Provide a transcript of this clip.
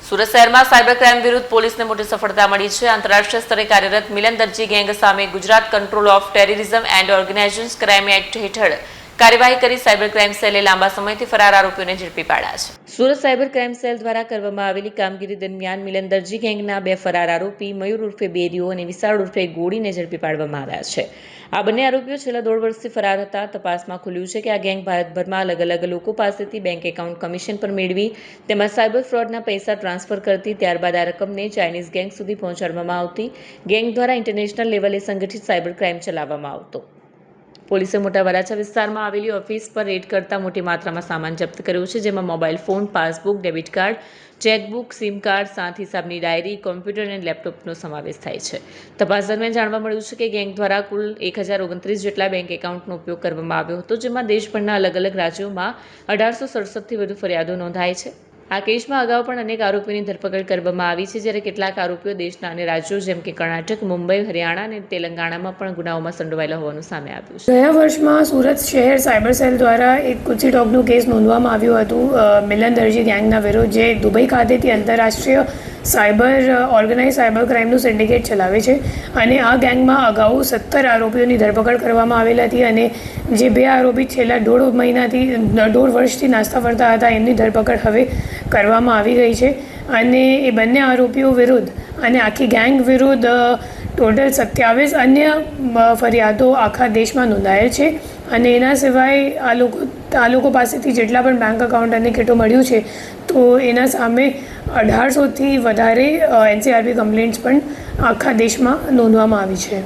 સુરત શહેરમાં cyber crime વિરુદ્ધ પોલીસને મોટી સફળતા મળી છે. આંતરરાષ્ટ્રીય સ્તરે કાર્યરત મિલન દરજી ગેંગ સામે Gujarat control of terrorism and organisation crime act હેઠળ કાર્યવાહી કરી સાયબર ક્રાઇમ સેલે લાંબા સમયથી ફરાર આરોપીઓને ઝડપી પાડ્યા છે. સુરત સાયબર ક્રાઇમ સેલ દ્વારા કરવામાં આવેલી કામગીરી દરમિયાન મિલન દરજી ગેંગના 2 ફરાર આરોપી મયુર ઉર્ફે બેરીઓ અને વિશાળ ઉર્ફે ગોળીને ઝડપી પાડવામાં આવ્યા છે. આ બંને આરોપીઓ છેલ્લા 1.5 વર્ષથી ફરાર હતા. તપાસમાં ખુલ્યું છે કે આ ગેંગ ભારતભરમાં અલગ લોકો પાસેથી બેંક એકાઉન્ટ કમિશન પર મેળવી તેમજ સાયબર ફ્રોડના પૈસા ટ્રાન્સફર કરતી, ત્યારબાદ આ રકમને ચાઇનીઝ ગેંગ સુધી પહોંચાડવામાં આવતી. ગેંગ દ્વારા ઇન્ટરનેશનલ લેવલે સંગઠિત સાયબર ક્રાઇમ ચલાવવામાં આવતો. પોલીસે મોટા વરાછા વિસ્તારમાં આવેલી ઓફિસ પર રેડ કરતા મોટી માત્રામાં સામાન જપ્ત કર્યો છે, જેમાં mobile phone, passbook, debit card, chequebook, sim card, સાથ હિસાબની ડાયરી, કોમ્પ્યુટર અને લેપટોપનો સમાવેશ થાય છે. તપાસ દરમિયાન જાણવા મળ્યું છે કે ગેંગ દ્વારા કુલ 1029 જેટલા બેંક એકાઉન્ટનો ઉપયોગ કરવામાં આવ્યો હતો, જેમાં દેશભરના અલગ રાજ્યોમાં 1867થી વધુ ફરિયાદો નોંધાઈ છે. આ કેસમાં અગાઉ પણ અનેક આરોપીઓની ધરપકડ કરવામાં આવી છે, જ્યારે કેટલાક આરોપીઓ દેશના અન્ય રાજ્યો જેમ કે કર્ણાટક, મુંબઈ, હરિયાણા અને તેલંગાણામાં પણ ગુનાઓમાં સંડોવાયેલા હોવાનું સામે આવ્યું છે. ગયા વર્ષમાં સુરત શહેર સાયબર સેલ દ્વારા એક કુત્સી ટોકનું કેસ નોંધવામાં આવ્યું હતું મિલન દરજી ગેંગના વિરુદ્ધ, જે દુબઈ ખાતેથી આંતરરાષ્ટ્રીય ઓર્ગેનાઇઝ સાયબર ક્રાઇમનું સિન્ડિકેટ ચલાવે છે. અને આ ગેંગમાં અગાઉ 17 આરોપીઓની ધરપકડ કરવામાં આવેલ હતી અને જે 2 આરોપી છેલ્લા 1.5 વર્ષથી નાસ્તા ફરતા હતા, એમની ધરપકડ હવે કરવામાં આવી ગઈ છે. અને એ બંને આરોપીઓ વિરુદ્ધ અને આખી ગેંગ વિરુદ્ધ ટોટલ 27 અન્ય ફરિયાદો આખા દેશમાં નોંધાયેલ છે. અને એના સિવાય આ લોકો પાસેથી જેટલા પણ બેંક એકાઉન્ટ અને કિટો મળ્યું છે, તો એના સામે 1800થી વધારે NCRB કમ્પ્લેન્ટ્સ પણ આખા દેશમાં નોંધવામાં આવી છે.